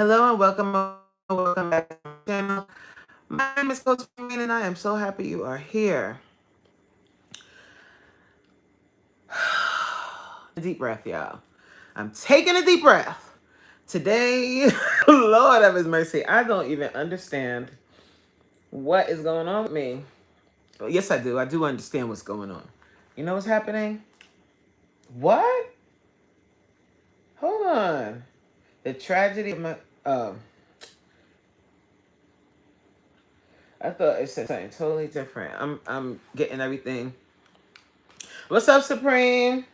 Hello and welcome back to my channel. My name is Coach Marine and I am so happy you are here. A deep breath, y'all. I'm taking a deep breath. Today, Lord have his mercy, I don't even understand what is going on with me. Well, yes, I do. I do understand what's going on. You know what's happening? What? Hold on. The tragedy of my... Oh, I thought it said something totally different. I'm getting everything. What's up, Supreme?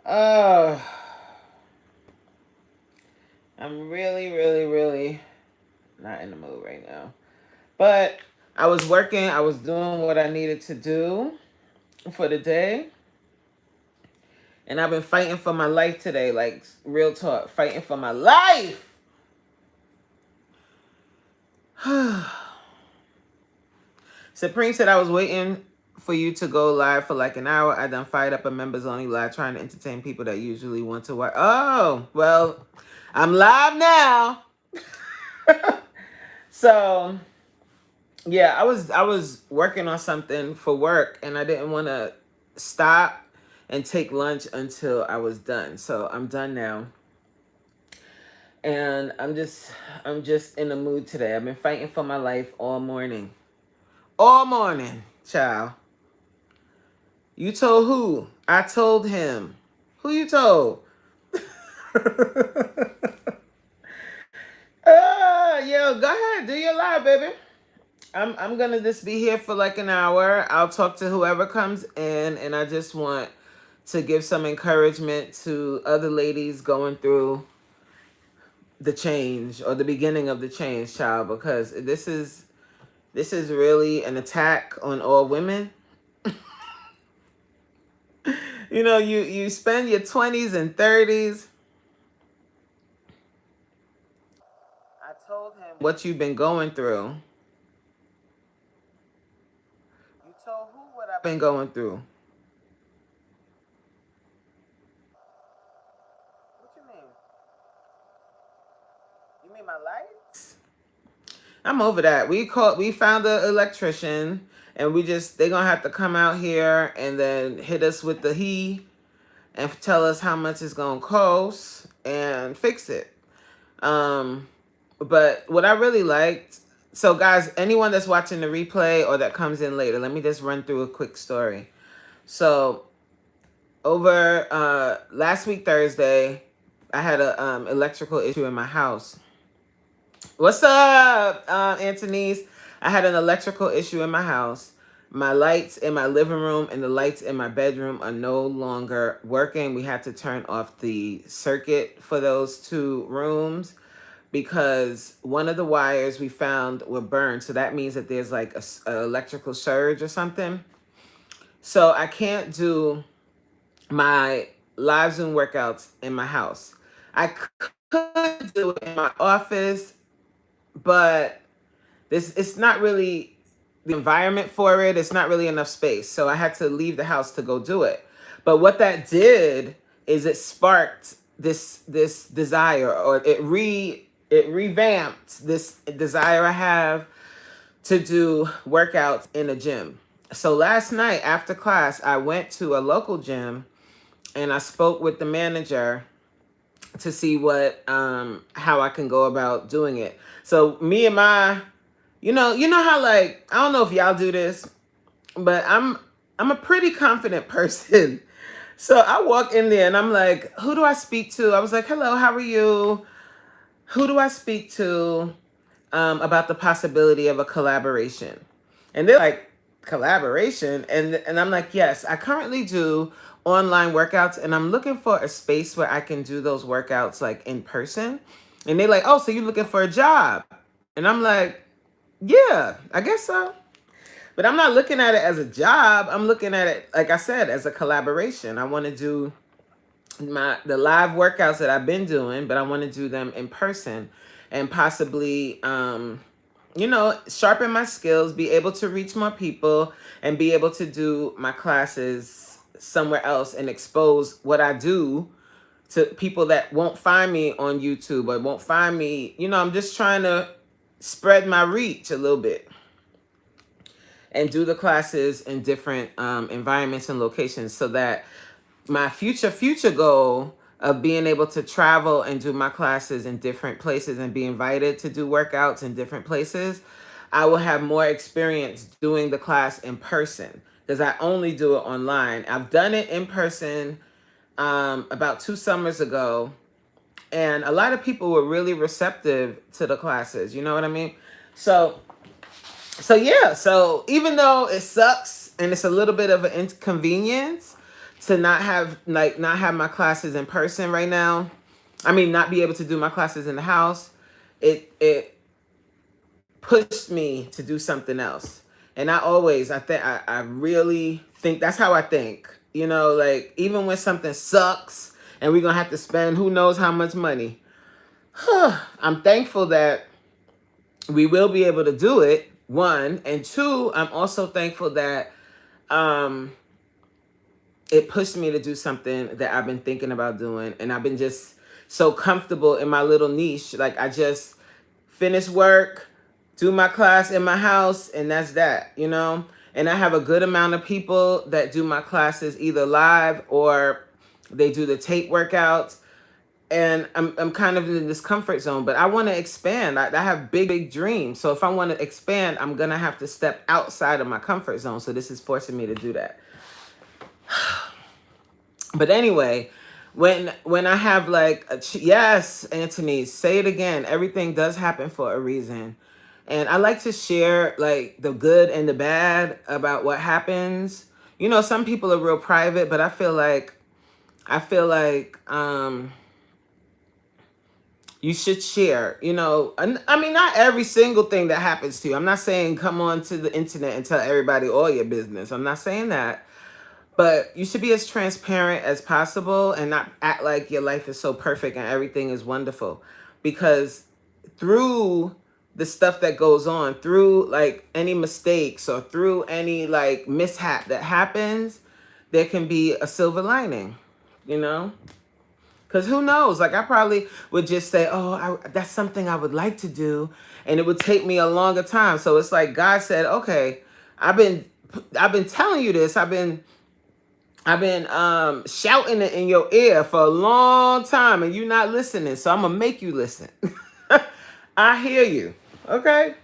Uh, I'm really not in the mood right now. But I was working, I was doing what I needed to do for the day. And I've been fighting for my life today, like real talk, fighting for my life. Supreme said I was waiting for you to go live for like an hour. I done fired up a members only live trying to entertain people that usually want to watch. Oh, well, I'm live now. So yeah, I was working on something for work and I didn't want to stop and take lunch until I was done. So I'm done now. And I'm just in the mood today. I've been fighting for my life all morning. All morning, child. You told who? I told him. Who you told? Yo, go ahead, do your live, baby. I'm gonna just be here for like an hour. I'll talk to whoever comes in, and I just want to give some encouragement to other ladies going through the change or the beginning of the change, child, because this is really an attack on all women. You know, you spend your 20s and 30s. I told him what you've been going through. You told who what I've been going through. What you mean? You mean my lights? I'm over that. We found an electrician and they gonna have to come out here and then hit us with the and tell us how much it's gonna cost and fix it. Um but what I really liked, so guys, anyone that's watching the replay or that comes in later, let me just run through a quick story. So over last week Thursday, I had a electrical issue in my house. What's up, Anthony's? I had an electrical issue in my house. My lights in my living room and the lights in my bedroom are no longer working. We had to turn off the circuit for those two rooms because one of the wires we found were burned. So that means that there's like a electrical surge or something. So I can't do my live Zoom workouts in my house. I could do it in my office, but it's not really the environment for it. It's not really enough space. So I had to leave the house to go do it. But what that did is it sparked this desire, or it revamped this desire I have to do workouts in a gym. So last night after class, I went to a local gym and I spoke with the manager to see what how I can go about doing it. So me and my, you know how, like, I don't know if y'all do this, but I'm a pretty confident person. So I walk in there and I'm like, who do I speak to? I was like, hello, how are you? Who do I speak to about the possibility of a collaboration? And they're like, collaboration? And I'm like, yes, I currently do online workouts and I'm looking for a space where I can do those workouts like in person. And they're like, oh, so you're looking for a job? And I'm like, yeah, I guess so. But I'm not looking at it as a job. I'm looking at it, like I said, as a collaboration. I want to do the live workouts that I've been doing, but I want to do them in person and possibly sharpen my skills, be able to reach more people, and be able to do my classes somewhere else and expose what I do to people that won't find me on YouTube or won't find me. I'm just trying to spread my reach a little bit and do the classes in different environments and locations, so that my future goal of being able to travel and do my classes in different places and be invited to do workouts in different places, I will have more experience doing the class in person, because I only do it online. I've done it in person about 2 summers ago, and a lot of people were really receptive to the classes. You know what I mean? So yeah, so even though it sucks and it's a little bit of an inconvenience to not have my classes in person right now, I mean not be able to do my classes in the house, it pushed me to do something else. And I really think that's how I think. Like, even when something sucks and we're gonna have to spend who knows how much money, I'm thankful that we will be able to do it, one. And two, I'm also thankful that it pushed me to do something that I've been thinking about doing. And I've been just so comfortable in my little niche. Like, I just finish work, do my class in my house, and that's that. And I have a good amount of people that do my classes either live or they do the tape workouts. And I'm kind of in this comfort zone, but I want to expand. I have big dreams. So if I want to expand, I'm going to have to step outside of my comfort zone. So this is forcing me to do that. But anyway, when I have yes, Anthony, say it again. Everything does happen for a reason. And I like to share like the good and the bad about what happens. Some people are real private, but I feel like you should share. And I mean, not every single thing that happens to you. I'm not saying come on to the internet and tell everybody all your business. I'm not saying that. But you should be as transparent as possible and not act like your life is so perfect and everything is wonderful. Because through the stuff that goes on, through like any mistakes or through any like mishap that happens, there can be a silver lining, Because who knows? Like, I probably would just say, oh, that's something I would like to do. And it would take me a longer time. So it's like God said, okay, I've been telling you this. I've been shouting it in your ear for a long time and you're not listening. So I'm going to make you listen. I hear you. Okay.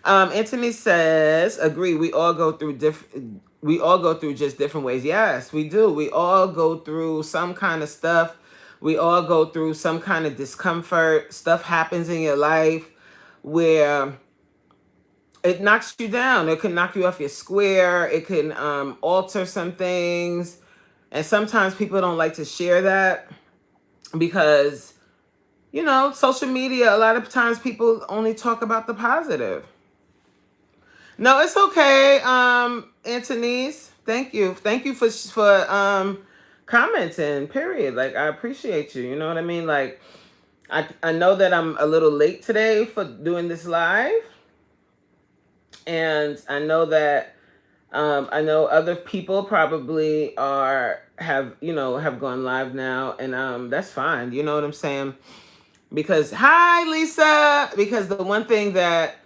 Anthony says, agree. We all go through just different ways. Yes, we do. We all go through some kind of stuff. We all go through some kind of discomfort. Stuff happens in your life where it knocks you down. It can knock you off your square. It can alter some things. And sometimes people don't like to share that because, social media, a lot of times people only talk about the positive. No, it's okay, Anthony's. Thank you. Thank you for commenting, period. Like, I appreciate you. You know what I mean? Like, I know that I'm a little late today for doing this live. And I know that I know other people probably have gone live now, and that's fine. You know what I'm saying? Because hi Lisa, because the one thing that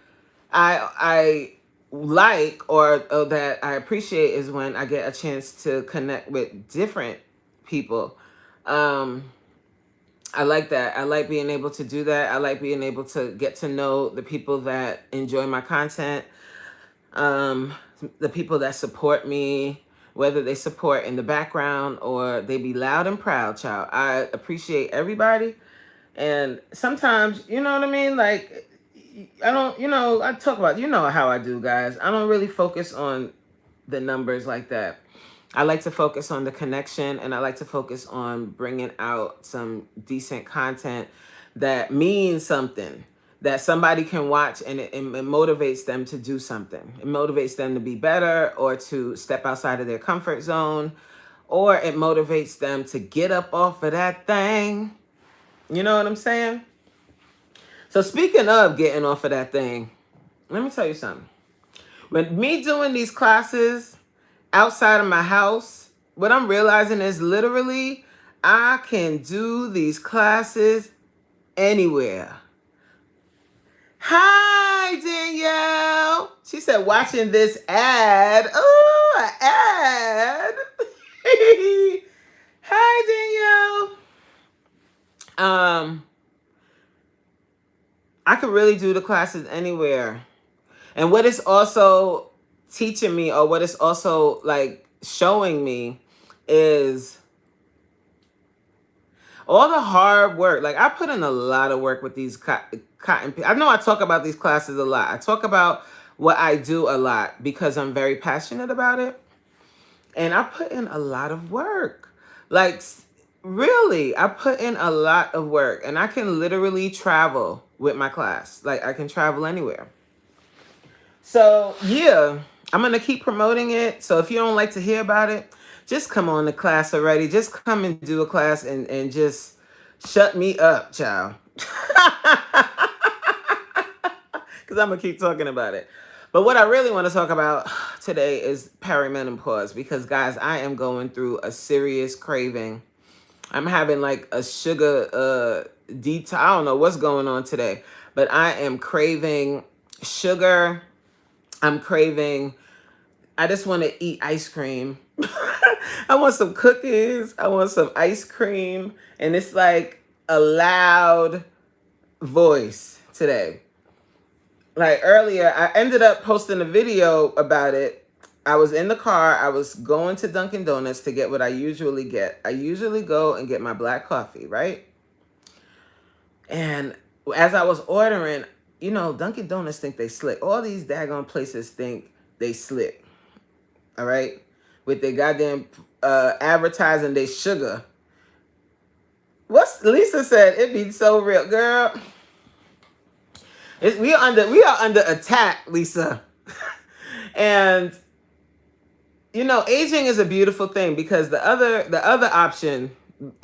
I like or that I appreciate is when I get a chance to connect with different people. I like that. I like being able to do that. I like being able to get to know the people that enjoy my content. The people that support me, whether they support in the background or they be loud and proud, child. I appreciate everybody. And sometimes, you know what I mean? Like, I don't, I talk about, how I do, guys. I don't really focus on the numbers like that. I like to focus on the connection, and I like to focus on bringing out some decent content that means something, that somebody can watch and it motivates them to do something. It motivates them to be better or to step outside of their comfort zone, or it motivates them to get up off of that thing. You know what I'm saying? So speaking of getting off of that thing, let me tell you something. When me doing these classes outside of my house, what I'm realizing is literally I can do these classes anywhere. Hi, Danielle. She said, watching this ad. Oh, an ad. Hi, Danielle. I could really do the classes anywhere. And what it's also teaching me, or what it's also like showing me, is all the hard work. Like, I put in a lot of work with these cotton. I know I talk about these classes a lot. I talk about what I do a lot because I'm very passionate about it. And I put in a lot of work. Like, really, I put in a lot of work. And I can literally travel with my class. Like, I can travel anywhere. So, yeah, I'm going to keep promoting it. So if you don't like to hear about it, just come on the class already. Just come and do a class and just shut me up, child. Because I'm going to keep talking about it. But what I really want to talk about today is perimenopause. Because, guys, I am going through a serious craving. I'm having like a sugar detox. I don't know what's going on today. But I am craving sugar. I'm craving, I just want to eat ice cream. I want some cookies. I want some ice cream. And it's like a loud voice today. Like earlier, I ended up posting a video about it. I was in the car. I was going to Dunkin' Donuts to get what I usually get. I usually go and get my black coffee, right? And as I was ordering, you know, Dunkin' Donuts think they slick. All these daggone places think they slick. All right? With their goddamn advertising they sugar. What's Lisa said? It be so real, girl. We are under attack, Lisa. And you know, aging is a beautiful thing because the other option,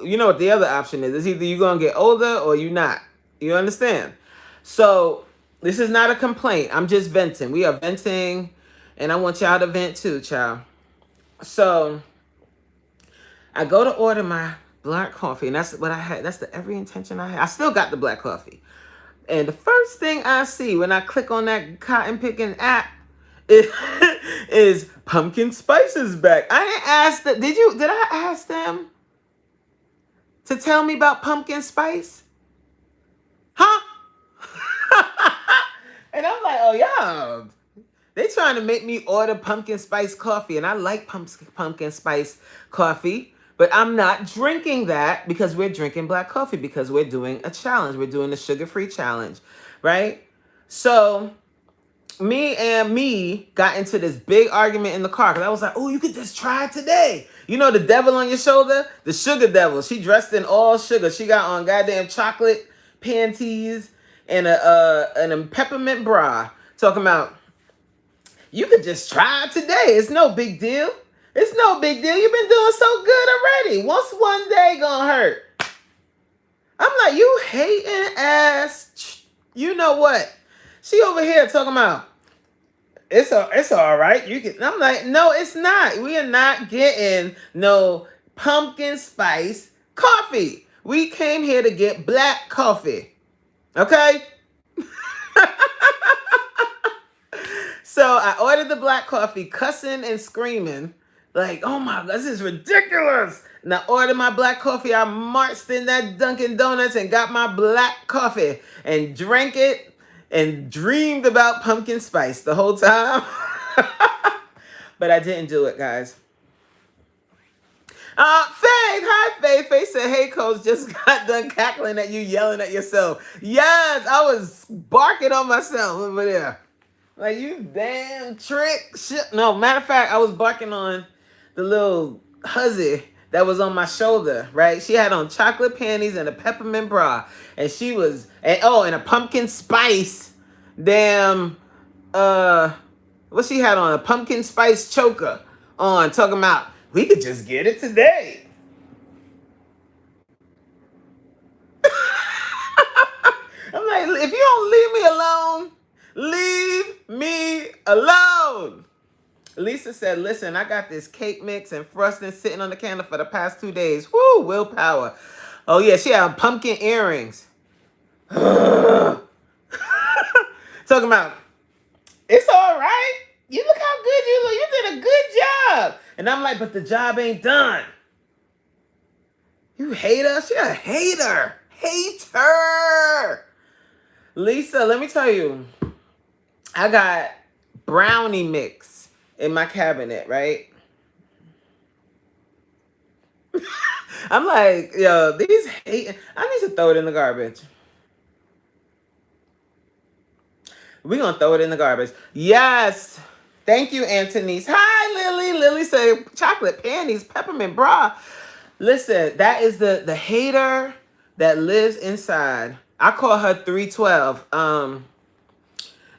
you know what the other option is? It's either you're gonna get older or you're not. You understand? So this is not a complaint. I'm just venting. We are venting, and I want y'all to vent too, child. So I go to order my black coffee, and that's what I had. That's the every intention I had. I still got the black coffee. And the first thing I see when I click on that cotton picking app is pumpkin spice is back. I didn't ask that. Did I ask them to tell me about pumpkin spice? Huh? And I'm like, oh yeah. They trying to make me order pumpkin spice coffee. And I like pumpkin spice coffee. But I'm not drinking that because we're drinking black coffee because we're doing a challenge. We're doing the sugar-free challenge, right? So me got into this big argument in the car because I was like, oh, you could just try it today. You know the devil on your shoulder? The sugar devil. She dressed in all sugar. She got on goddamn chocolate panties and a peppermint bra. Talking about, you could just try it today. It's no big deal. It's no big deal. You've been doing so good already. What's one day gonna hurt? I'm like, you hating ass. You know what? She over here talking about, it's all right. You can. I'm like, no, it's not. We are not getting no pumpkin spice coffee. We came here to get black coffee. Okay? So I ordered the black coffee, cussing and screaming. Like, oh my God, this is ridiculous. And I ordered my black coffee. I marched in that Dunkin' Donuts and got my black coffee and drank it and dreamed about pumpkin spice the whole time. But I didn't do it, guys. Faith, hi Faith. Faith said, hey coach, just got done cackling at you, yelling at yourself. Yes, I was barking on myself over there. Like, you damn trick. Shit. No, matter of fact, I was barking on the little hussy that was on my shoulder, right? She had on chocolate panties and a peppermint bra. And she was, and a pumpkin spice. Damn, what she had on? A pumpkin spice choker on, talking about, we could just get it today. I'm like, if you don't leave me alone, leave me alone. Lisa said, listen, I got this cake mix and frosting sitting on the counter for the past 2 days. Woo, willpower. Oh, yeah, she had pumpkin earrings. Talking about, it's all right. You look how good you look. You did a good job. And I'm like, but the job ain't done. You hate us? You're a hater. Hater. Lisa, let me tell you, I got brownie mix in my cabinet, right? I'm like, yo, these hate. I need to throw it in the garbage. We're going to throw it in the garbage. Yes. Thank you, Antonice. Hi, Lily. Lily said chocolate panties, peppermint bra. Listen, that is the hater that lives inside. I call her 312.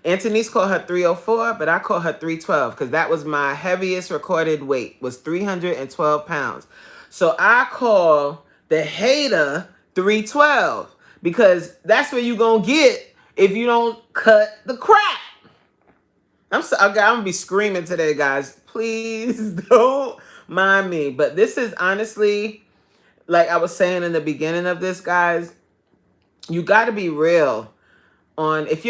Antonice called her 304, but I call her 312 because that was my heaviest recorded weight, was 312 pounds. So I call the hater 312 because that's where you going to get if you don't cut the crap. I'm going to be screaming today, guys. Please don't mind me. But this is honestly, like I was saying in the beginning of this, guys, you got to be real on if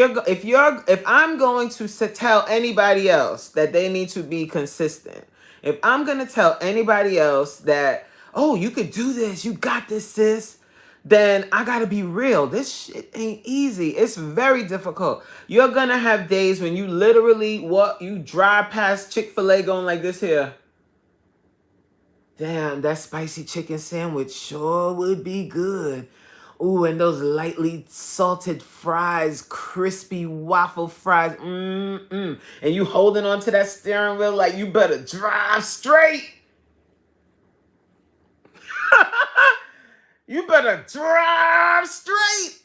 I'm going to tell anybody else that they need to be consistent. If I'm going to tell anybody else that, oh, you could do this, you got this, sis, then I got to be real. This shit ain't easy. It's very difficult. You're going to have days when you literally you drive past Chick-fil-A going like this here. Damn, that spicy chicken sandwich sure would be good. Ooh, and those lightly salted fries, crispy waffle fries. And you holding on to that steering wheel like you better drive straight. You better drive straight.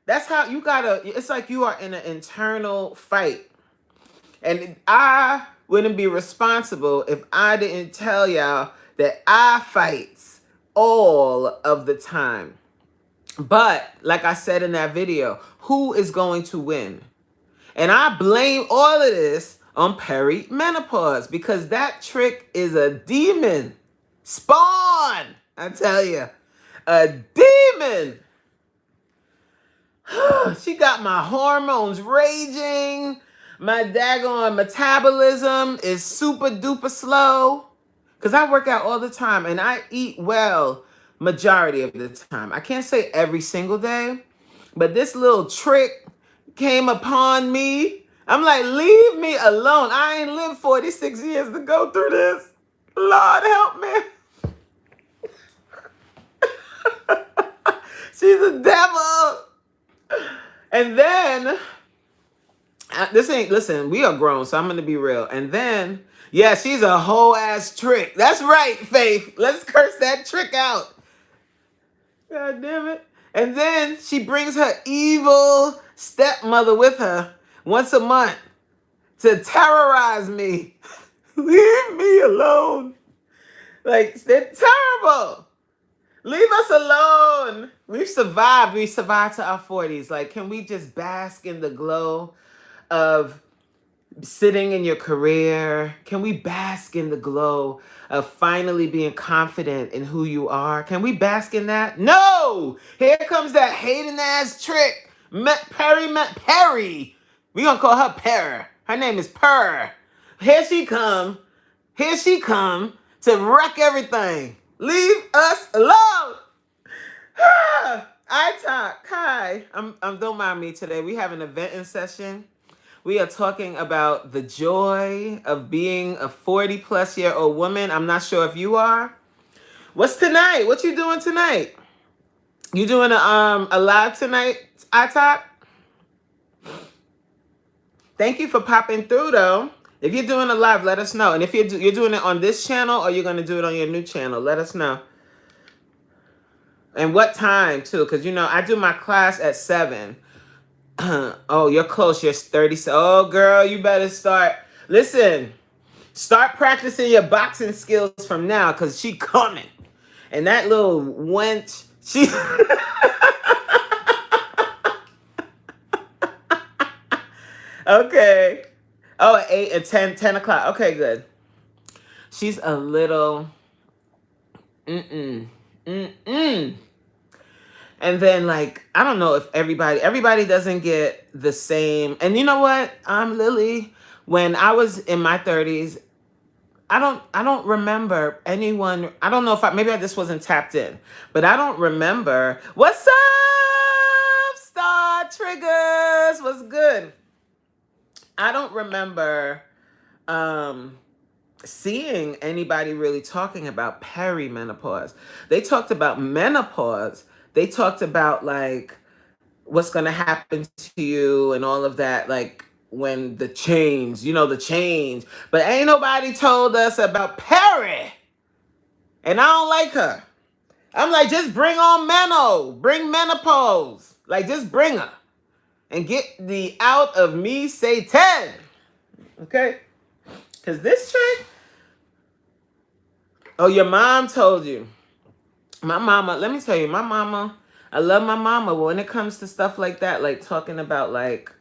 That's how you gotta, it's like you are in an internal fight. And I wouldn't be responsible if I didn't tell y'all that I fights all of the time. But like I said in that video, who is going to win? And I blame all of this on perimenopause because that trick is a demon. Spawn, I tell you. A demon. She got my hormones raging. My daggone metabolism is super duper slow. Because I work out all the time and I eat well majority of the time. I can't say every single day, but this little trick came upon me. I'm like, leave me alone. I ain't lived 46 years to go through this. Lord help me. She's a devil. And then, listen, we are grown, so I'm going to be real. And then, yeah, she's a whole ass trick. That's right, Faith. Let's curse that trick out. God damn it. And then she brings her evil stepmother with her once a month to terrorize me. Leave me alone. Like, they're terrible. Leave us alone. We've survived. We survived to our 40s. Like, can we just bask in the glow of sitting in your career? Can we bask in the glow of finally being confident in who you are? Can we bask in that? No! Here comes that hating ass trick. Perry. We gonna call her Per. Her name is Per. Here she come. Here she come to wreck everything. Leave us alone. I talk. Hi. Don't mind me today. We have an eventing session. We are talking about the joy of being a 40-plus-year-old woman. I'm not sure if you are. What's tonight? What you doing tonight? You doing a live tonight, I talk? Thank you for popping through, though. If you're doing a live, let us know. And if you're doing it on this channel or you're going to do it on your new channel, let us know. And what time, too, because, you know, I do my class at 7. Oh, you're close. You're 30. Oh, girl, you better start. Listen, start practicing your boxing skills from now because she coming. And that little wench, she... Okay. Oh, at 8 and 10 o'clock. Okay, good. She's a little mm-mm. Mm-mm. And then like I don't know if everybody doesn't get the same. And you know what? I'm Lily. When I was in my 30s, I don't remember anyone. I don't know if maybe I just wasn't tapped in. But I don't remember. What's up, Star Triggers? What's good? I don't remember um seeing anybody really talking about perimenopause. They talked about menopause. They talked about like what's going to happen to you and all of that, like when the change, the change. But ain't nobody told us about Perry. And I don't like her. I'm like, just bring on bring menopause. Like, just bring her and get the out of me Satan. Okay? Because this trick, oh, your mom told you. My mama, let me tell you, my mama, I love my mama, but when it comes to stuff like that, like talking about like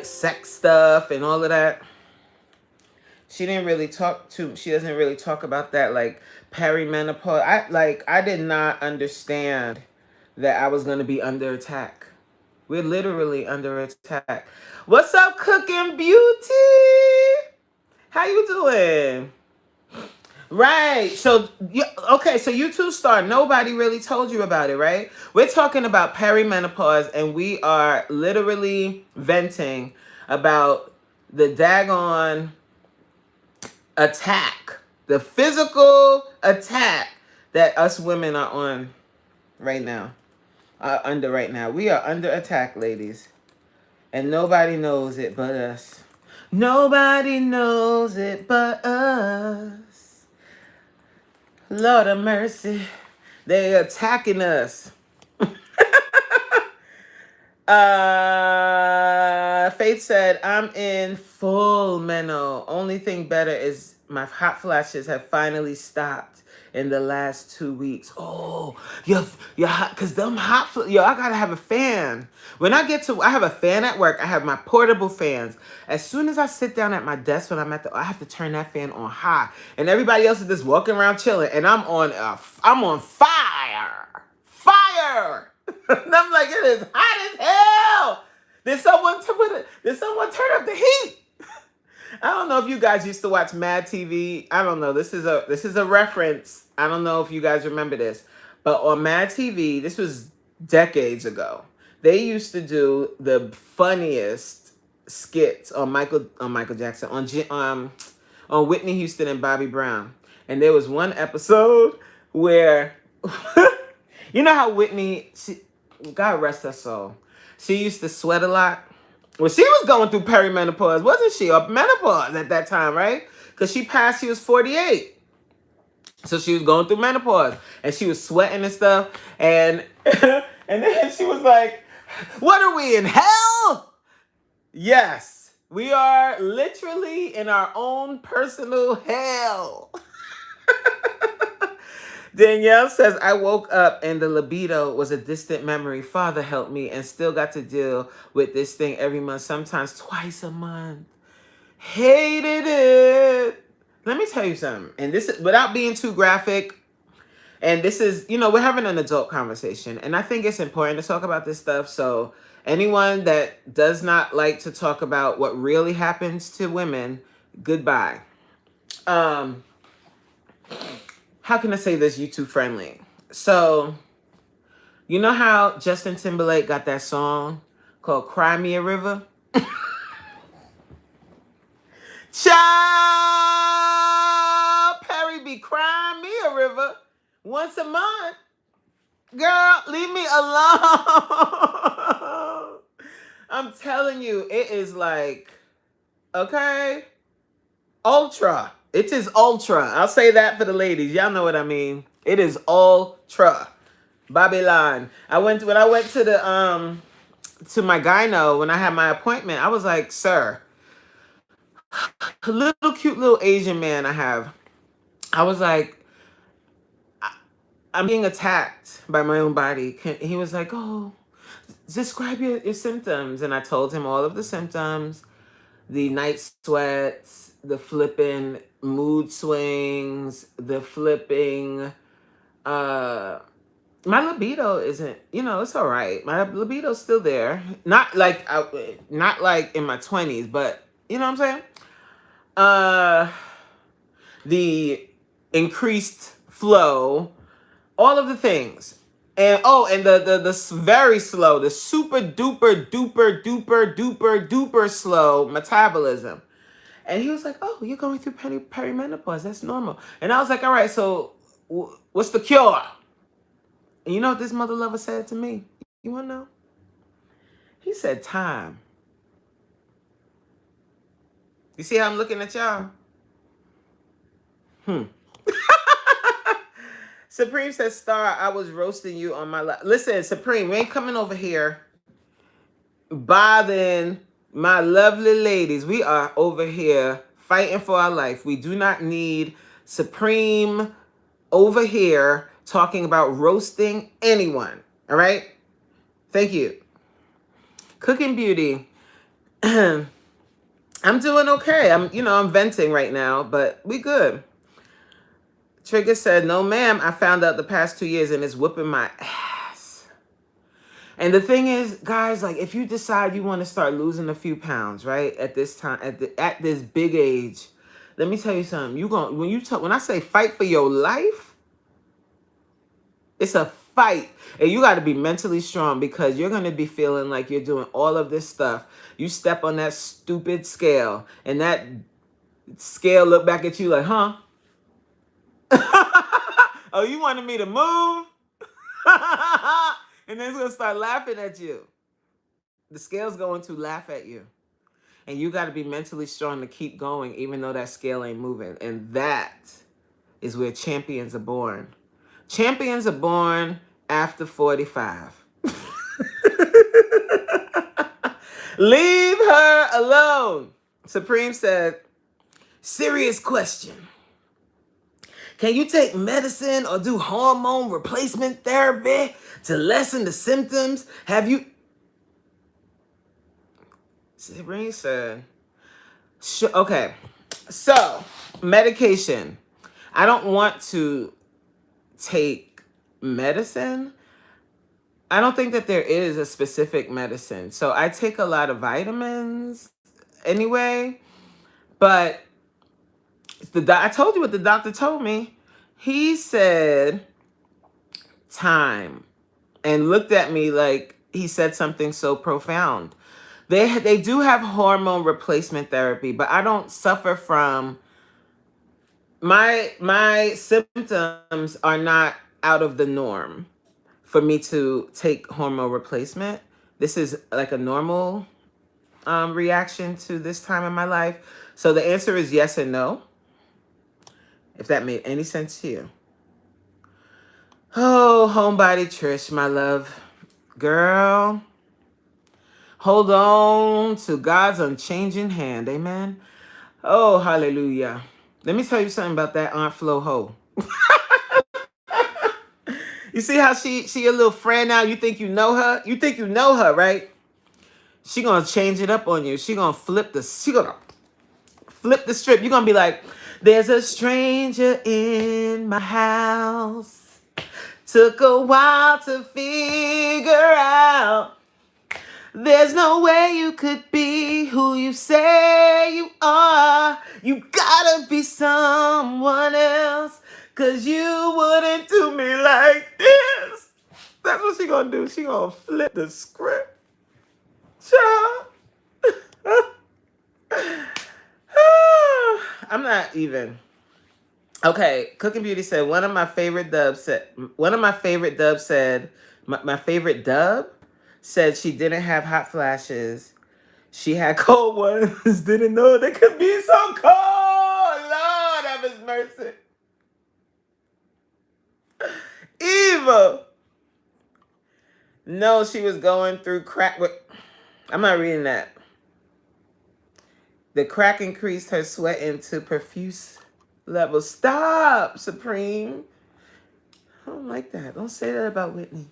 sex stuff and all of that, she doesn't really talk about that, like perimenopause. I did not understand that I was going to be under attack. We're literally under attack. What's up, Cooking Beauty? How you doing? Right. Okay, so you two star. Nobody really told you about it, right? We're talking about perimenopause and we are literally venting about the daggone attack, the physical attack that us women are on right now, under right now. We are under attack, ladies. And nobody knows it but us. Nobody knows it but us. Lord of mercy. They attacking us. Faith said, I'm in full meno. Only thing better is my hot flashes have finally stopped in the last 2 weeks. Oh, you're hot, cause them yo, I gotta have a fan. I have a fan at work. I have my portable fans. As soon as I sit down at my desk when I have to turn that fan on high, and everybody else is just walking around chilling, and I'm on fire. And I'm like, it is hot as hell. Did someone turn up the heat? I don't know if you guys used to watch Mad TV. I don't know. This is a reference. I don't know if you guys remember this, but on Mad TV, this was decades ago. They used to do the funniest skits on Michael Jackson on Whitney Houston and Bobby Brown, and there was one episode where you know how God rest her soul, she used to sweat a lot. Well, she was going through perimenopause, wasn't she? Or menopause at that time, right? Because she was 48. So she was going through menopause. And she was sweating and stuff. And and then she was like, what are we, in hell? Yes. We are literally in our own personal hell. Danielle says, I woke up and the libido was a distant memory. Father help me, and still got to deal with this thing every month, sometimes twice a month. Hated it. Let me tell you something. And this is without being too graphic. And this is, we're having an adult conversation. And I think it's important to talk about this stuff. So anyone that does not like to talk about what really happens to women, goodbye. How can I say this YouTube friendly? So, you know how Justin Timberlake got that song called Cry Me a River? Child, Perry be crying me a river once a month. Girl, leave me alone. I'm telling you, it is like, okay, ultra. It is ultra. I'll say that for the ladies. Y'all know what I mean. It is ultra. Babylon. When I went to to my gyno, when I had my appointment, I was like, sir, little cute little Asian man I have. I was like, I'm being attacked by my own body. He was like, oh, describe your symptoms. And I told him all of the symptoms. the night sweats, the flipping mood swings, the flipping my libido isn't, it's all right. My libido's still there. Not like in my 20s, but you know what I'm saying? Uh the increased flow, all of the things. And the very slow, the super duper duper duper duper duper slow metabolism. And he was like, "Oh, you're going through perimenopause. That's normal." And I was like, "All right, so what's the cure?" And you know what this mother lover said to me? You want to know? He said, "Time." You see how I'm looking at y'all? Hmm. Supreme says, "Star, I was roasting you on my live." Listen, Supreme, we ain't coming over here bothering my lovely ladies. We are over here fighting for our life. We do not need Supreme over here talking about roasting anyone. All right? Thank you. Cooking Beauty. I'm doing okay. I'm venting right now, but we good. Trigger said, "No, ma'am. I found out the past 2 years and it's whooping my ass." And the thing is, guys, like if you decide you want to start losing a few pounds, right, at this time, at this big age, let me tell you something. When I say fight for your life, it's a fight. And you got to be mentally strong because you're going to be feeling like you're doing all of this stuff. You step on that stupid scale and that scale look back at you like, "Huh? Oh, you wanted me to move?" And then it's going to start laughing at you. The scale's going to laugh at you. And you got to be mentally strong to keep going even though that scale ain't moving. And that is where champions are born. Champions are born after 45. Leave her alone. Supreme said, "Serious question. Can you take medicine or do hormone replacement therapy to lessen the symptoms? Have you..." Supreme said, "Okay, so medication. I don't want to take medicine. I don't think that there is a specific medicine. So I take a lot of vitamins anyway, but I told you what the doctor told me. He said time and looked at me like he said something so profound. They do have hormone replacement therapy, but I don't suffer from my symptoms are not out of the norm for me to take hormone replacement. This is like a normal reaction to this time in my life. So the answer is yes and no, if that made any sense to you. Oh, homebody Trish, my love. Girl, hold on to God's unchanging hand. Amen. Oh, hallelujah. Let me tell you something about that Aunt Flo Ho. You see how she a little friend now? You think you know her? You think you know her, right? She gonna change it up on you. She gonna flip the script. You're gonna be like, "There's a stranger in my house. Took a while to figure out. There's no way you could be who you say you are. You gotta be someone else, 'cause you wouldn't do me like this." That's what she gonna do. She gonna flip the script. Child. I'm not even. Okay, Cooking Beauty said my favorite dub said my favorite dub said she didn't have hot flashes. She had cold ones. Didn't know they could be so cold. Lord have his mercy. Evil. No, she was going through crack. I'm not reading that. The crack increased her sweat into profuse levels. Stop, Supreme. I don't like that. Don't say that about Whitney.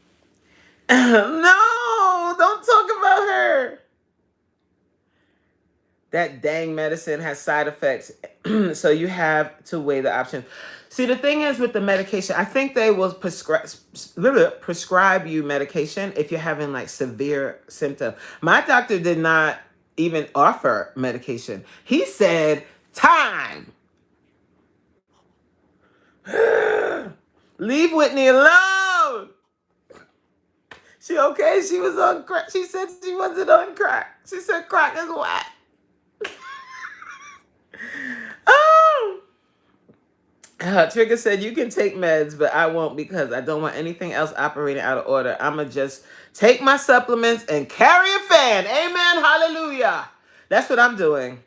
No, don't talk about her. that dang medicine has side effects. So you have to weigh the options. See, the thing is with the medication, I think they will prescribe you medication if you're having like severe symptoms. My doctor did not even offer medication. He said, time. Leave Whitney alone. She okay? She was on crack. She said she wasn't on crack. She said crack is whack. Oh. Trigger said you can take meds, but I won't because I don't want anything else operating out of order. I'ma just take my supplements and carry a fan. Amen. Hallelujah. That's what I'm doing.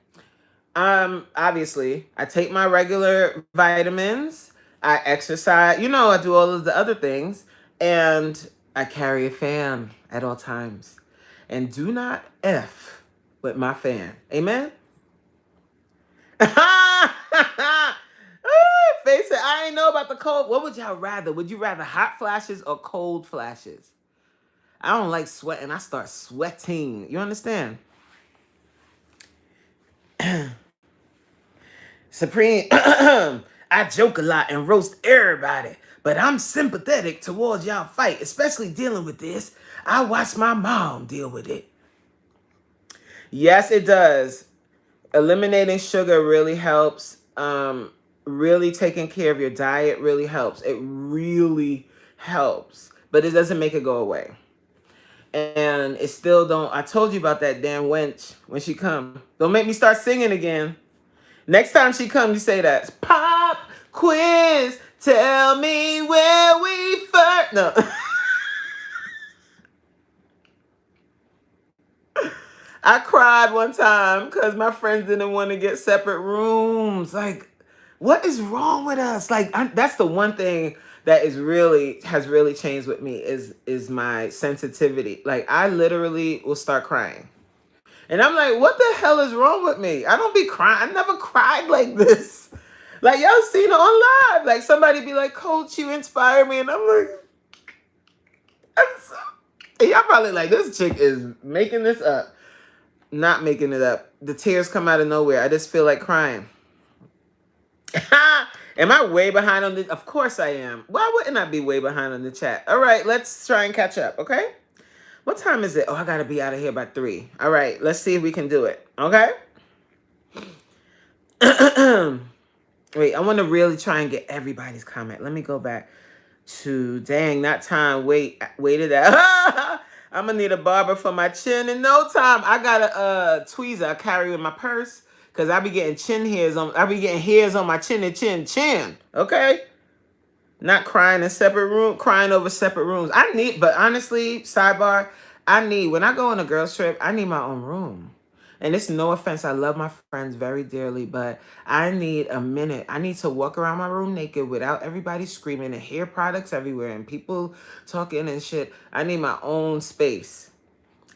Obviously, I take my regular vitamins. I exercise. I do all of the other things, and I carry a fan at all times. And do not F with my fan. Amen. Face it, I ain't know about the cold. What would y'all rather? Would you rather hot flashes or cold flashes? I don't like sweating. I start sweating. You understand? Supreme, I joke a lot and roast everybody, but I'm sympathetic towards y'all fight, especially dealing with this. I watched my mom deal with it. Yes, it does. Eliminating sugar really helps. Really taking care of your diet really helps. It really helps, but it doesn't make it go away. And it still don't. I told you about that damn wench when she come. Don't make me start singing again. Next time she come, you say that. Pop quiz, tell me where we first. No. I cried one time because my friends didn't want to get separate rooms. Like, what is wrong with us? Like, that's the one thing that has really changed with me is my sensitivity. Like, I literally will start crying. And I'm like, what the hell is wrong with me? I don't be crying. I never cried like this. Like, y'all seen it on live. Like, somebody be like, Coach, you inspire me. And I'm like, y'all probably like, this chick is making this up. Not making it up. The tears come out of nowhere. I just feel like crying. Am I way behind on the... Of course I am. Why wouldn't I be way behind on the chat? All right, let's try and catch up, okay? What time is it? Oh, I got to be out of here by 3. All right, let's see if we can do it, okay? Wait, I want to really try and get everybody's comment. Let me go back to... Dang, not time. Waited out. I'm going to need a barber for my chin in no time. I got a tweezer I carry in my purse because I be getting hairs on my chin and chin. Okay? Not crying in separate room, crying over separate rooms. But honestly, sidebar, when I go on a girls trip, I need my own room. And it's no offense, I love my friends very dearly, but I need a minute. I need to walk around my room naked without everybody screaming and hair products everywhere and people talking and shit. I need my own space.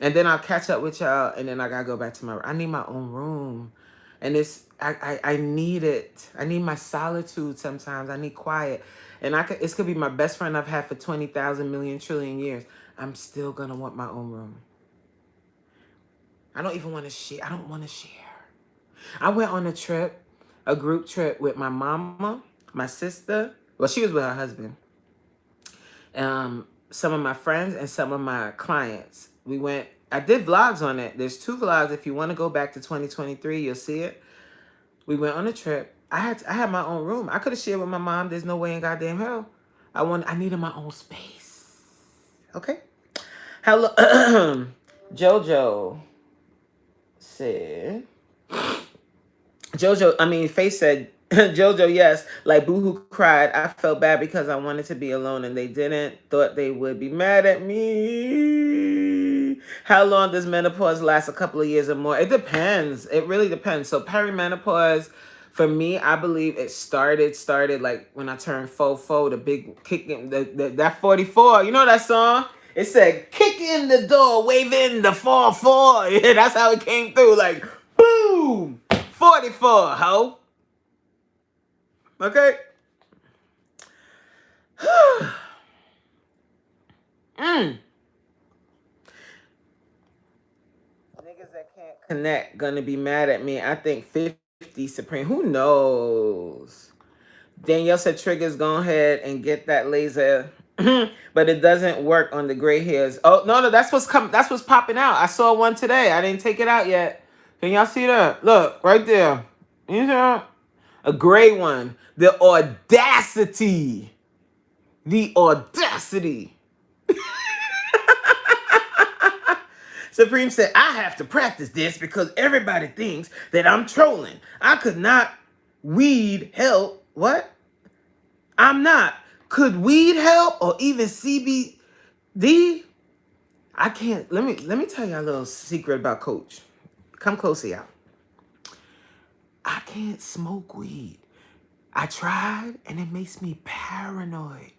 And then I'll catch up with y'all and then I gotta go back to I need my own room. And I need it. I need my solitude sometimes. I need quiet. And it could be my best friend I've had for 20,000 million trillion years. I'm still gonna want my own room. I don't even want to share. I don't want to share. I went on a group trip with my mama, my sister. Well, she was with her husband. Some of my friends and some of my clients. I did vlogs on it. There's 2 vlogs. If you want to go back to 2023, you'll see it. We went on a trip. I had my own room. I could have shared with my mom. There's no way in goddamn hell. I needed my own space. Okay. Hello, Jojo said. Faith said, Jojo, yes. Like Boohoo cried. I felt bad because I wanted to be alone and they didn't. Thought they would be mad at me. How long does menopause last? A couple of years or more? It depends. It really depends. So perimenopause, for me, I believe it started like when I turned 44, the big kick in that 44. You know that song? It said, kick in the door, wave in the 4-4. Yeah, that's how it came through. Like, boom! 44, ho. Okay? Niggas that can't Connect gonna be mad at me. I think 50 Supreme. Who knows? Danielle said Triggers, go ahead and get that laser. But it doesn't work on the gray hairs. Oh no, that's what's popping out. I saw one today. I didn't take it out yet. Can y'all see that? Look, right there. You see that? A gray one. The audacity. The audacity. Supreme said, I have to practice this because everybody thinks that I'm trolling. I could not weed help. What? I'm not. Could weed help or even CBD? I can't. Let me tell you a little secret about Coach. Come closer, y'all. I can't smoke weed. I tried and it makes me paranoid.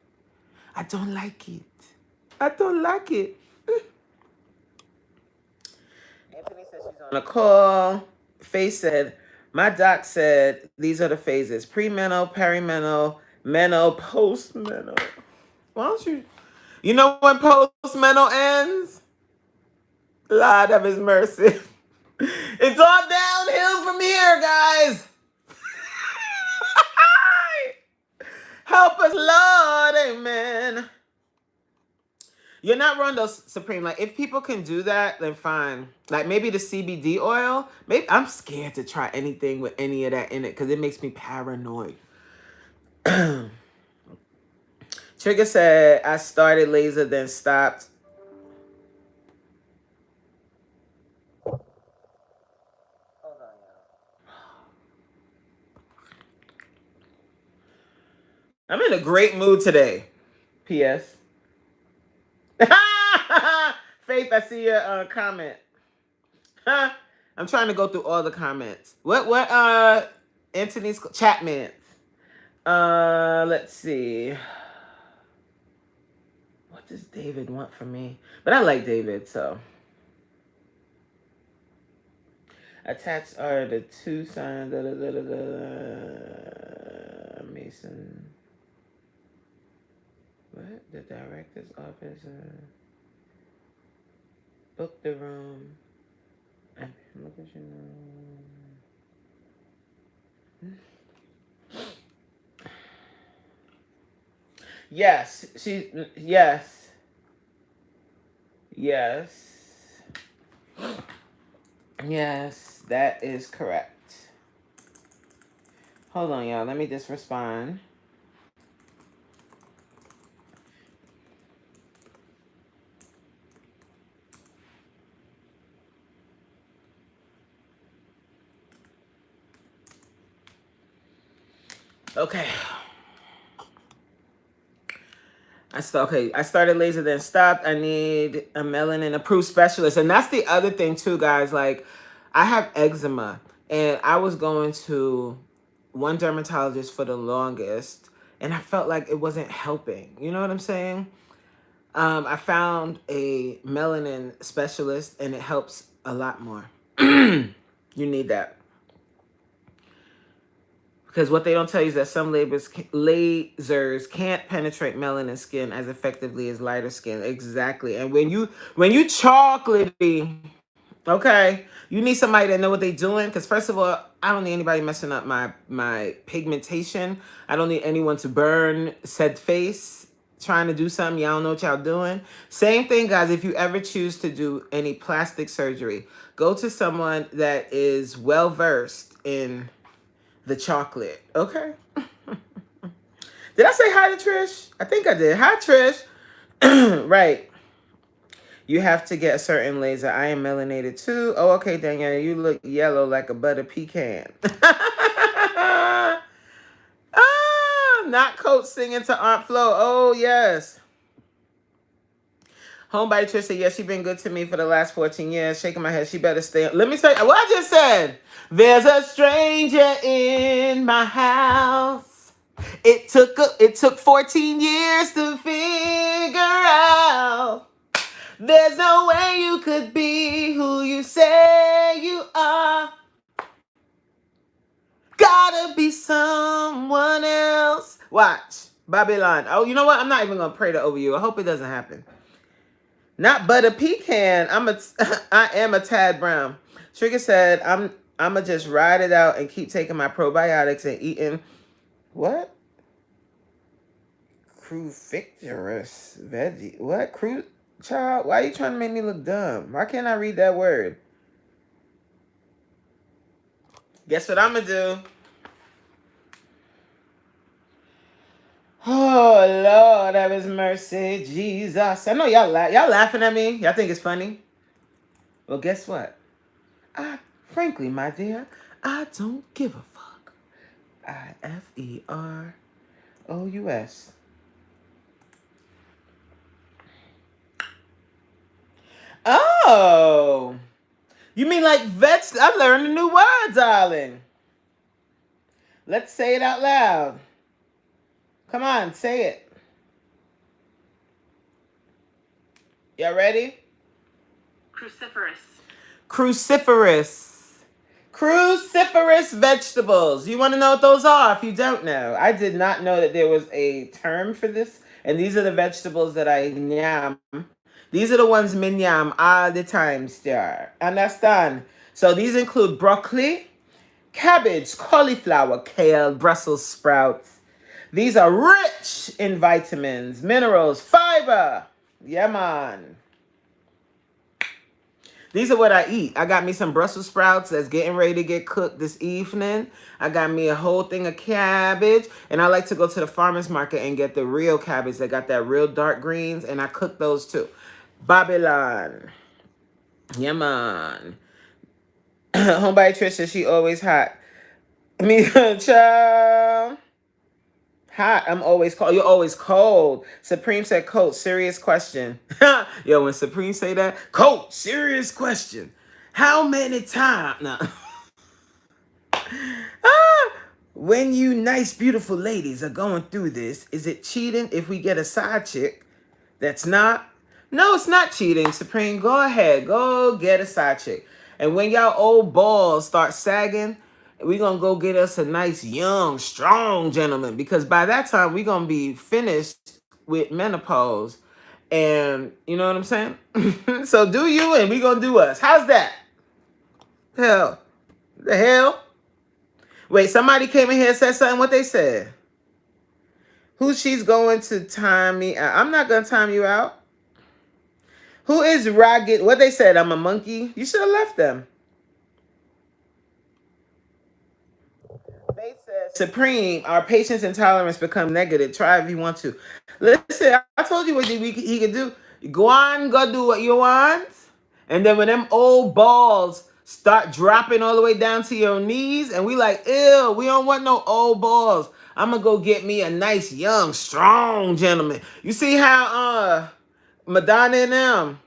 I don't like it. I don't like it. Anthony said she's on a call. Faye said, my doc said these are the phases: premenal, perimenal, menal, postmenal. Why don't you? You know when postmenal ends? Lord of His mercy. It's all downhill from here, guys. Help us, Lord. Amen. You're not Rondo Supreme. Like, if people can do that, then fine. Like, maybe the CBD oil. Maybe I'm scared to try anything with any of that in it because it makes me paranoid. Trigger said, I started laser, then stopped. Hold on, I'm in a great mood today. P.S. Faith, I see your comment. I'm trying to go through all the comments. What Anthony's Chapman. Let's see. What does David want from me? But I like David, so. Attached are the two signs. Mason. What? The director's office. Book the room. Look at you know. Yes, yes. Yes. Yes, that is correct. Hold on, y'all. Let me just respond. Okay. I started laser, then stopped. I need a melanin approved specialist. And that's the other thing too, guys. Like, I have eczema and I was going to one dermatologist for the longest and I felt like it wasn't helping. You know what I'm saying? I found a melanin specialist and it helps a lot more. You need that. Because what they don't tell you is that some lasers can't penetrate melanin skin as effectively as lighter skin. Exactly. And when you chocolatey, okay, you need somebody that know what they're doing. Because first of all, I don't need anybody messing up my pigmentation. I don't need anyone to burn said face trying to do something. Y'all don't know what y'all doing. Same thing, guys. If you ever choose to do any plastic surgery, go to someone that is well versed in the chocolate. Okay. Did I say hi to Trish? I think I did. Hi, Trish. Right. You have to get a certain laser. I am melanated too. Oh, okay, Danielle. You look yellow like a butter pecan. Not Coach singing to Aunt Flo. Oh, yes. Homebody Trish said, yes, she been good to me for the last 14 years. Shaking my head. She better stay. Let me tell you what I just said. There's a stranger in my house. It took 14 years to figure out. There's no way you could be who you say you are. Gotta be someone else. Watch. Babylon. Oh, you know what? I'm not even gonna pray that over you. I hope it doesn't happen. Not butter pecan. I am a tad brown. Trigger said, I'ma just ride it out and keep taking my probiotics and eating what? Cruciferous veggie. What? Child, why are you trying to make me look dumb? Why can't I read that word? Guess what I'm gonna do? Oh Lord, have His mercy, Jesus. I know y'all laughing at me. Y'all think it's funny. Well, guess what? Frankly, my dear, I don't give a fuck. Iferous. Oh, you mean like vets? I learned a new word, darling. Let's say it out loud. Come on, say it. Y'all ready? Cruciferous. Cruciferous. Cruciferous vegetables. You want to know what those are if you don't know? I did not know that there was a term for this. And these are the vegetables that I yam. These are the ones me yam all the time, star. Understand? So these include broccoli, cabbage, cauliflower, kale, Brussels sprouts. These are rich in vitamins, minerals, fiber. Yeah, man. These are what I eat. I got me some Brussels sprouts that's getting ready to get cooked this evening. I got me a whole thing of cabbage. And I like to go to the farmer's market and get the real cabbage that got that real dark greens. And I cook those too. Babylon. Yeah, man. Homebody Trisha, she always hot. Me, child. Hot. I'm always cold. You're always cold. Supreme said, "Coach, serious question." Yo, when Supreme say that, "Coach, serious question. How many times?" No. When you nice, beautiful ladies are going through this, is it cheating if we get a side chick that's not? No, it's not cheating. Supreme, go ahead. Go get a side chick. And when y'all old balls start sagging, we going to go get us a nice, young, strong gentleman. Because by that time, we going to be finished with menopause. And you know what I'm saying? So do you and we going to do us. How's that? Hell. The hell? Wait, somebody came in here and said something. What they said? Who she's going to time me out? I'm not going to time you out. Who is Ragged? What they said? I'm a monkey. You should have left them. Faith said, Supreme, our patience and tolerance become negative. Try if you want to. Listen, I told you what he could do. Go on, go do what you want. And then when them old balls start dropping all the way down to your knees, and we like, ew, we don't want no old balls. I'm going to go get me a nice, young, strong gentleman. You see how Madonna and them.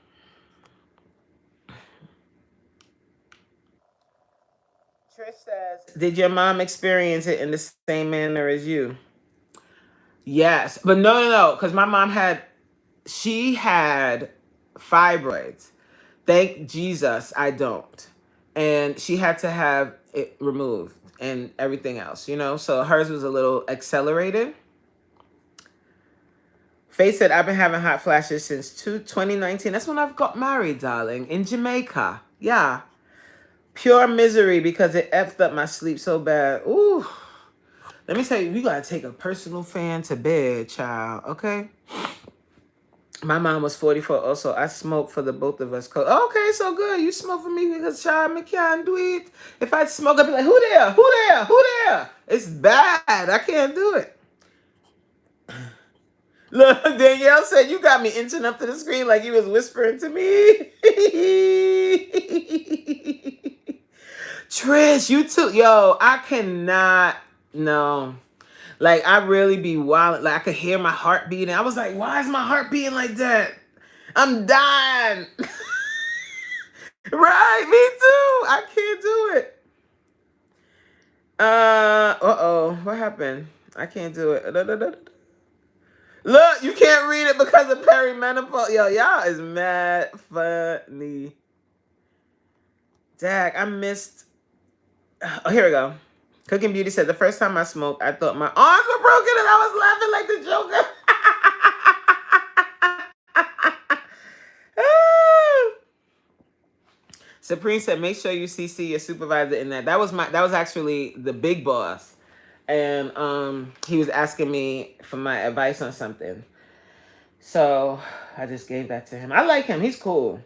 Trish says, did your mom experience it in the same manner as you? Yes, but no, because my mom she had fibroids. Thank Jesus I don't. And she had to have it removed and everything else, so hers was a little accelerated. Faye said, I've been having hot flashes since 2019. That's when I've got married, darling, in Jamaica. Yeah. Pure misery because it effed up my sleep so bad. Ooh. Let me tell you, you gotta take a personal fan to bed, child, okay? My mom was 44 also. I smoked for the both of us. Okay, so good. You smoke for me because, child, I can't do it. If I smoke, I'd be like, who there? Who there? Who there? It's bad. I can't do it. Look, Danielle said, you got me inching up to the screen like you was whispering to me. Trish, you too. Yo, I cannot. No. Like, I really be wild. Like, I could hear my heart beating. I was like, why is my heart beating like that? I'm dying. Right, me too. I can't do it. Uh-oh. What happened? I can't do it. Look, you can't read it because of perimenopause. Yo, y'all is mad funny. Dag, I missed. Oh, here we go. Cooking Beauty said, the first time I smoked, I thought my arms were broken and I was laughing like the Joker. Supreme said, make sure you CC your supervisor in that. That was actually the big boss. And he was asking me for my advice on something. So I just gave that to him. I like him. He's cool.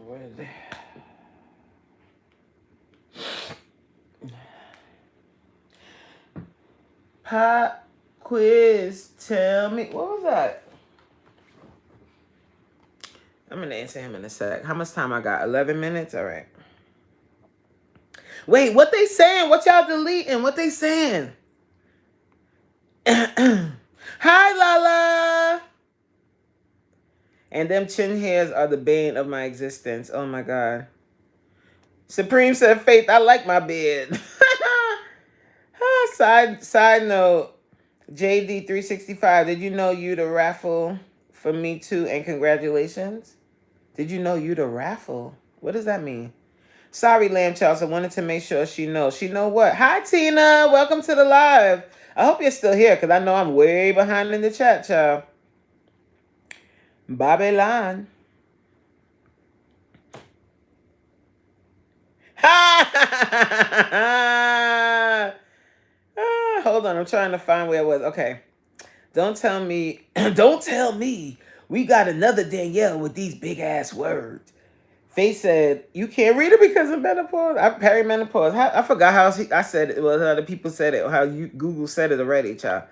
Where is it? Pop quiz. Tell me. What was that? I'm going to answer him in a sec. How much time I got? 11 minutes? All right. Wait, what they saying? What y'all deleting? What they saying? Hi, Lala. And them chin hairs are the bane of my existence. Oh, my God. Supreme said, Faith, I like my beard. Side note, JD365, did you know you the raffle for me too? And congratulations. Did you know you the raffle? What does that mean? Sorry, Lamb Charles. I wanted to make sure she knows. She know what? Hi, Tina. Welcome to the live. I hope you're still here because I know I'm way behind in the chat, child. Babylon. Hold on. I'm trying to find where it was. Okay. Don't tell me. Don't tell me. We got another Danielle with these big ass words. Faith said, you can't read it because of menopause. Perimenopause. I forgot how I said it. Well, how the people said it. Or how Google said it already, child.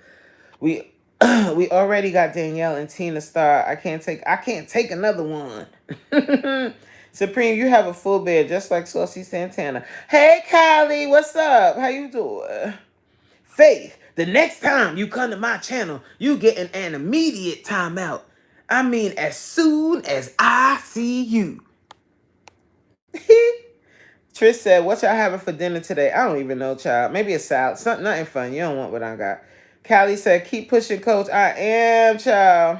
We we already got Danielle and Tina Star. I can't take another one. Supreme, you have a full beard just like Saucy Santana. Hey, Kylie, what's up? How you doing? Faith, the next time you come to my channel, you getting an immediate timeout. I mean, as soon as I see you. Trish said, what y'all having for dinner today? I don't even know, child. Maybe a salad. Nothing fun. You don't want what I got. Callie said, keep pushing, coach. I am, child.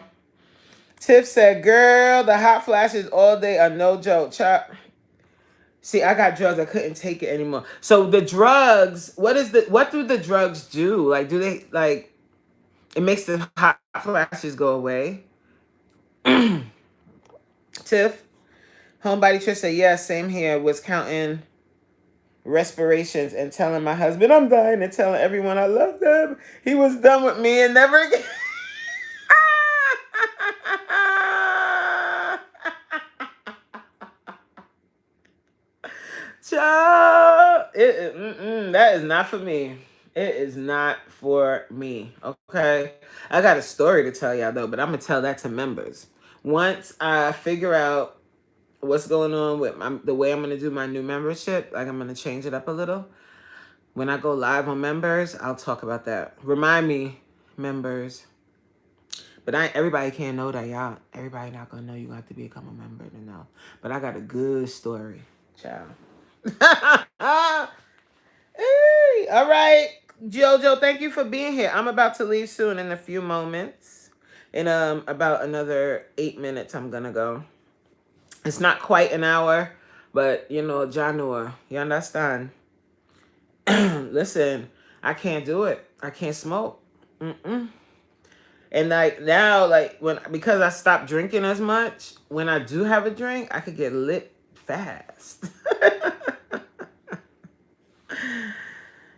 Tiff said, girl, the hot flashes all day are no joke, child. See, I got drugs. I couldn't take it anymore. So the drugs, what do the drugs do? Like, do they, like, it makes the hot flashes go away? Tiff, homebody Trish said, yeah, same here. Was counting respirations and telling my husband I'm dying and telling everyone I love them. He was done with me and never again. Child, that is not for me. It is not for me. Okay, I got a story to tell y'all though, but I'm gonna tell that to members once I figure out what's going on with the way I'm gonna do my new membership. Like I'm gonna change it up a little. When I go live on members, I'll talk about that. Remind me, members. But everybody can't know that, y'all. Everybody not gonna know you have to become a member to know. But I got a good story, child. Hey, all right, Jojo, thank you for being here. I'm about to leave soon in a few moments. In about another 8 minutes, I'm gonna go. It's not quite an hour, but you know, Janua, you understand? Listen, I can't do it. I can't smoke. And like now, like because I stopped drinking as much, when I do have a drink, I could get lit fast.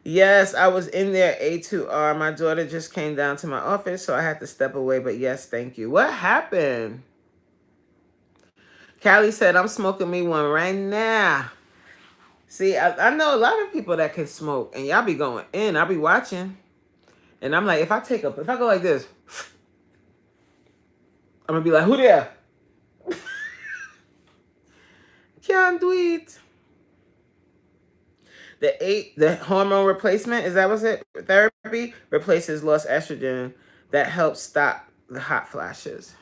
Yes, I was in there, A2R. My daughter just came down to my office, so I had to step away. But yes, thank you. What happened? Callie said, I'm smoking me one right now. See, I know a lot of people that can smoke, and y'all be going in. I'll be watching. And I'm like, if I go like this, I'm going to be like, who there? Can't do it. The hormone replacement, is that what's it? Therapy replaces lost estrogen that helps stop the hot flashes.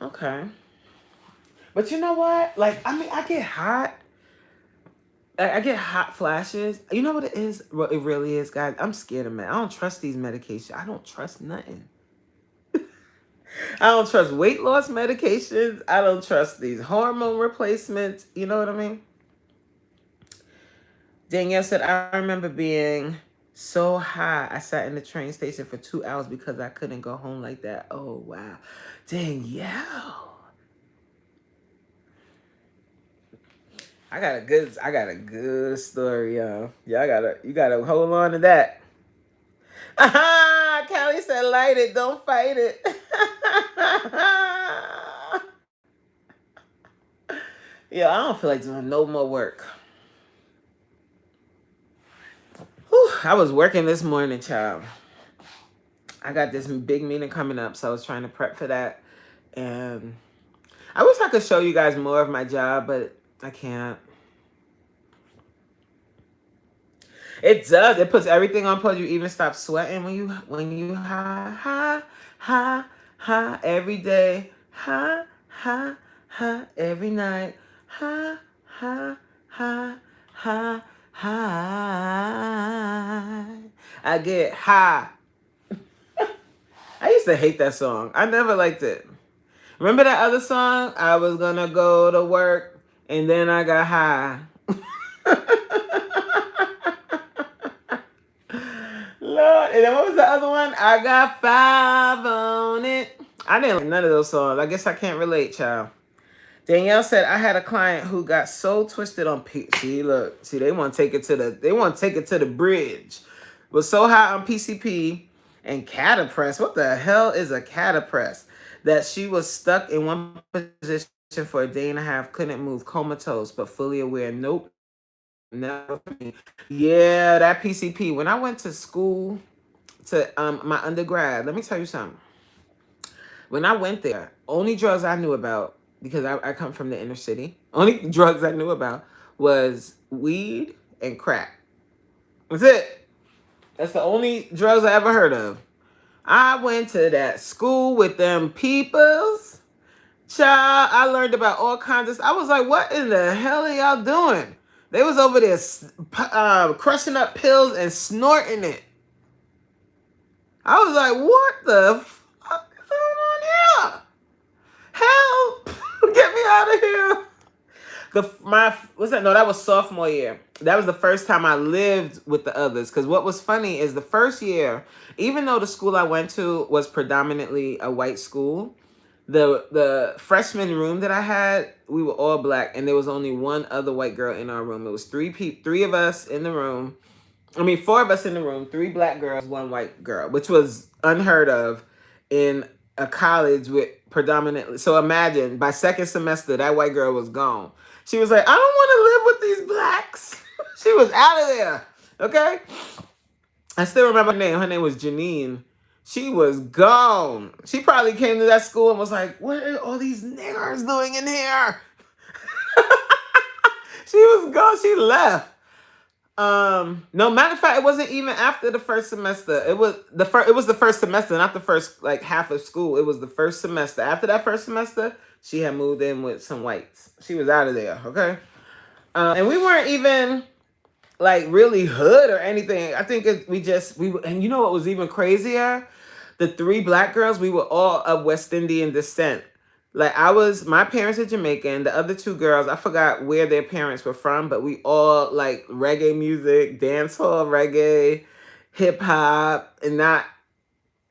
Okay. But you know what? Like, I mean, I get hot. I get hot flashes. You know what it is? What it really is, guys. I'm scared of I don't trust these medications. I don't trust nothing. I don't trust weight loss medications. I don't trust these hormone replacements. You know what I mean? Danielle said, I remember being so high. I sat in the train station for 2 hours because I couldn't go home like that. Oh, wow. Danielle. I got a good story, y'all. You gotta hold on to that. Aha! Callie said, light it, don't fight it. Yeah, I don't feel like doing no more work. Whew, I was working this morning, child. I got this big meeting coming up, so I was trying to prep for that. And I wish I could show you guys more of my job, but I can't. It does. It puts everything on pause. You even stop sweating when you ha every day. Ha every night. Ha ha ha ha ha. I get high. I used to hate that song. I never liked it. Remember that other song? I was gonna go to work and then I got high. Lord, and then what was the other one? I got 5 on it. I didn't like none of those songs. I guess I can't relate, child. Danielle said I had a client who got so twisted on See, look, see, they want to take it to the bridge. Was so high on PCP and catapress. What the hell is a catapress? That she was stuck in one position for a day and a half, couldn't move, comatose, but fully aware. Nope. No. Yeah, that PCP. When I went to school to my undergrad, let me tell you something. When I went there, only drugs I knew about, because I come from the inner city, only drugs I knew about was weed and crack. That's it. That's the only drugs I ever heard of. I went to that school with them peoples. Child, I learned about all kinds of. I was like, what in the hell are y'all doing? They was over there crushing up pills and snorting it. I was like, what the fuck is going on here? Help! Get me out of here. What's that? No, that was sophomore year. That was the first time I lived with the others. Because what was funny is the first year, even though the school I went to was predominantly a white school, the freshman room that I had, we were all black, and there was only one other white girl in our room. It was three of us in the room. I mean, 4 of us in the room, 3 black girls, 1 white girl, which was unheard of in a college with predominantly. So imagine by second semester, that white girl was gone. She was like, I don't want to live with these blacks. She was out of there. Okay. I still remember her name. Her name was Janine. She was gone. She probably came to that school and was like, what are all these niggers doing in here? She was gone. She left. No, matter of fact, it wasn't even after the first semester. It was the first semester, not the first like half of school. It was the first semester. After that first semester, she had moved in with some whites. She was out of there, okay? And we weren't even like really hood or anything. I think and you know what was even crazier? The 3 black girls, we were all of West Indian descent. Like my parents are Jamaican. The other 2 girls, I forgot where their parents were from, but we all like reggae music, dancehall reggae, hip hop, and not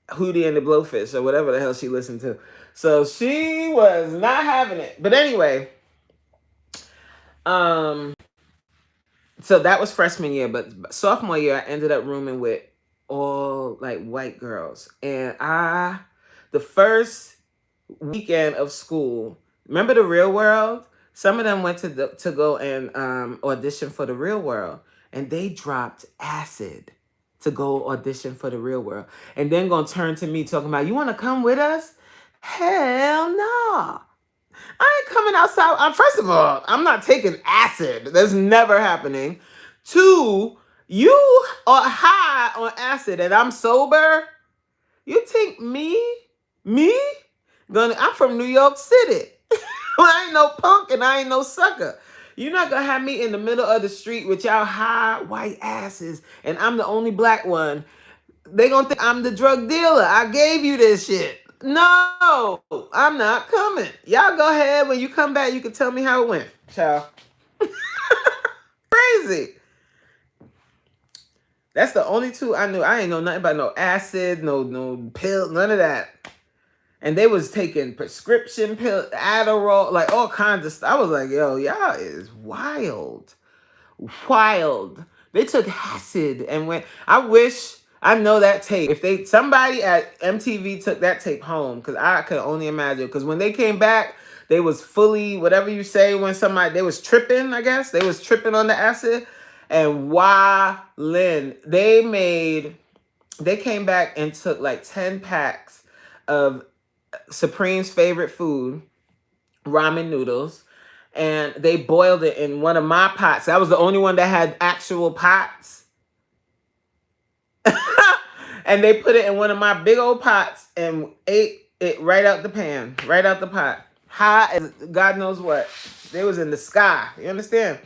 Hootie and the Blowfish or whatever the hell she listened to. So she was not having it. But anyway, so that was freshman year, but sophomore year I ended up rooming with all like white girls. And the first weekend of school, remember the Real World? Some of them went to go and audition for the Real World, and they dropped acid to go audition for the Real World, and then gonna turn to me talking about, you want to come with us? Hell no. I ain't coming outside. First of all, I'm not taking acid. That's never happening. 2, you are high on acid and I'm sober. You think me? I'm from New York City. I ain't no punk and I ain't no sucker. You're not gonna have me in the middle of the street with y'all high white asses, and I'm the only black one. They gonna think I'm the drug dealer. I gave you this shit. No, I'm not coming. Y'all go ahead. When you come back, you can tell me how it went. Ciao. Crazy. That's the only two I knew. I ain't know nothing about no acid, no pill, none of that. And they was taking prescription pill, Adderall, like all kinds of stuff. I was like, yo, y'all is wild. Wild. They took acid and went. I wish I know that tape. If they somebody at MTV took that tape home, because I could only imagine. Because when they came back, they was fully whatever you say when somebody they was tripping. I guess they was tripping on the acid. And Lynn, they came back and took like 10 packs of Supreme's favorite food, ramen noodles, and they boiled it in one of my pots. I was the only one that had actual pots. And they put it in one of my big old pots and ate it right out the pan, right out the pot. High as God knows what. They was in the sky. You understand?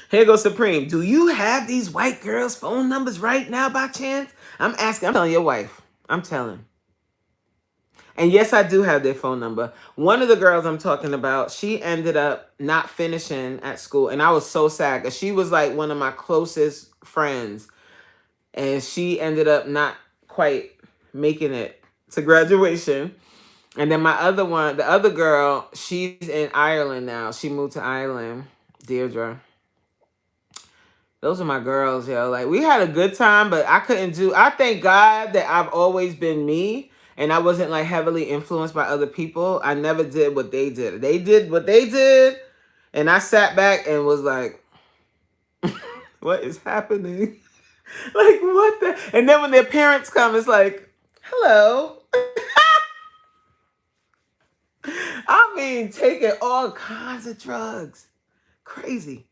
Here goes Supreme. Do you have these white girls' phone numbers right now by chance? I'm asking. I'm telling your wife. I'm telling. And yes, I do have their phone number. One of the girls I'm talking about, she ended up not finishing at school. And I was so sad because she was like one of my closest friends. And she ended up not quite making it to graduation. And then my other one, the other girl, she's in Ireland now. She moved to Ireland, Deirdre. Those are my girls, yo. Like, we had a good time, but I thank God that I've always been me and I wasn't like heavily influenced by other people. I never did what they did. They did what they did, and I sat back and was like, what is happening? Like, what the? And then when their parents come, it's like, hello. I mean, taking all kinds of drugs. Crazy.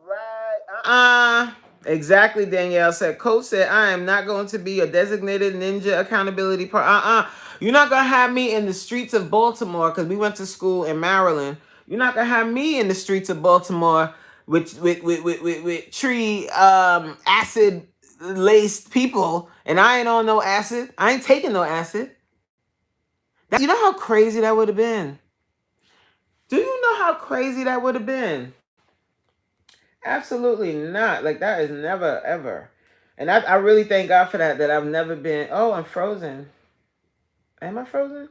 Right. Exactly, Danielle said. Coach said, I am not going to be a designated ninja accountability partner. You're not going to have me in the streets of Baltimore because we went to school in Maryland. You're not going to have me in the streets of Baltimore with tree acid laced people. And I ain't on no acid. I ain't taking no acid. You know how crazy that would have been? Do you know how crazy that would have been? Absolutely not. Like, that is never, ever. And I really thank God for that I've never been. Oh, I'm frozen. Am I frozen?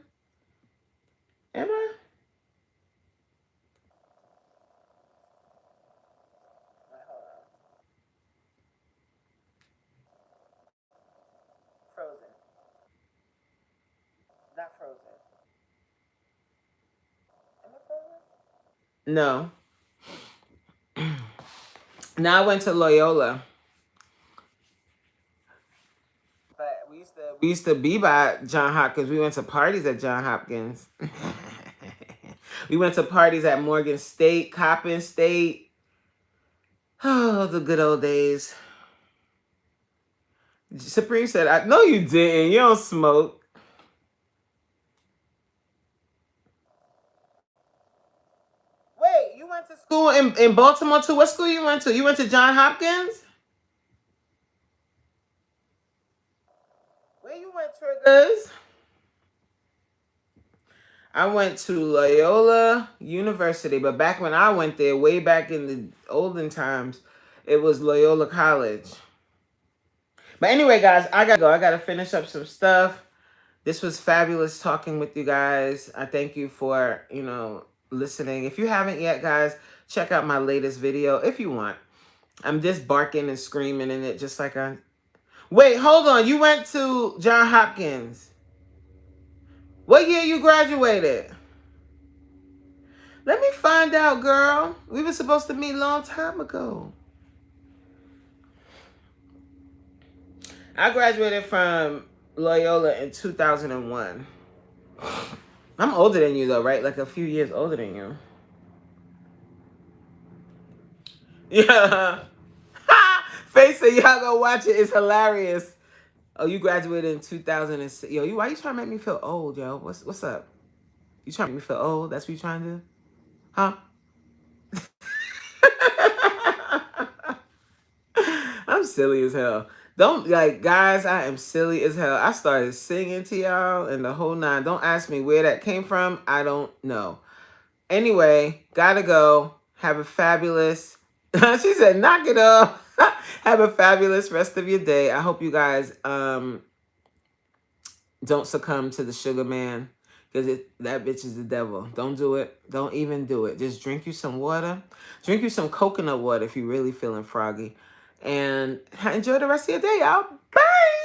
Am I? Frozen. Not frozen. Am I frozen? No. Now I went to Loyola. But we used to be by John Hopkins. We went to parties at John Hopkins. We went to parties at Morgan State, Coppin State. Oh, the good old days. Supreme said, I no you didn't. You don't smoke. Wait, you went to school in Baltimore too? What school you went to? You went to John Hopkins? Where you went, Triggers? I went to Loyola University, but back when I went there, way back in the olden times, it was Loyola College. But anyway, guys, I gotta go. I gotta finish up some stuff. This was fabulous talking with you guys. I thank you for, listening. If you haven't yet, guys, check out my latest video if you want. I'm just barking and screaming in it just like I... Wait, hold on. You went to John Hopkins. What year you graduated? Let me find out, girl. We were supposed to meet a long time ago. I graduated from Loyola in 2001. I'm older than you, though, right? Like a few years older than you. Yeah. Face said, y'all go watch it. It's hilarious. Oh, you graduated in 2006. Yo, why you trying to make me feel old, yo? What's up? You trying to make me feel old? That's what you trying to do? Huh? I'm silly as hell. Don't like guys, I am silly as hell. I started singing to y'all and the whole nine. Don't ask me where that came from. I don't know. Anyway, gotta go. Have a fabulous she said knock it off. Have a fabulous rest of your day. I hope you guys don't succumb to the sugar man. Because that bitch is the devil. Don't do it. Don't even do it. Just drink you some water. Drink you some coconut water if you're really feeling froggy. And enjoy the rest of your day, y'all. Bye.